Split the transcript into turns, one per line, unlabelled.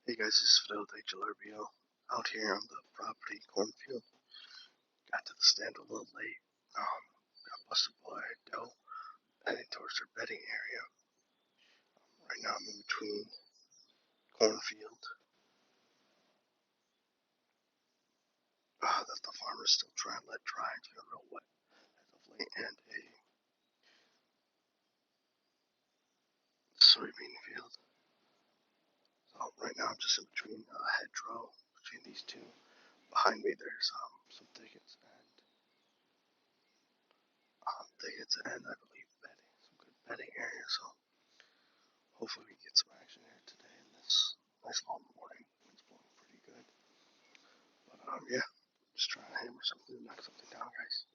Hey guys, this is Fidel HLRBO out here on the property cornfield. Got to the stand a little late. Got busted by Dell heading towards their bedding area. Right now I'm in between cornfield that the farmer's still trying to let dry. It's been real wet as of late, and a soybean field. So right now I'm just in between a hedgerow between these two. Behind me there's some thickets and I believe bedding, some good bedding area. So hopefully we get some action here today in this nice long morning. Wind's blowing pretty good. But yeah, just trying to hammer something, knock something down, guys.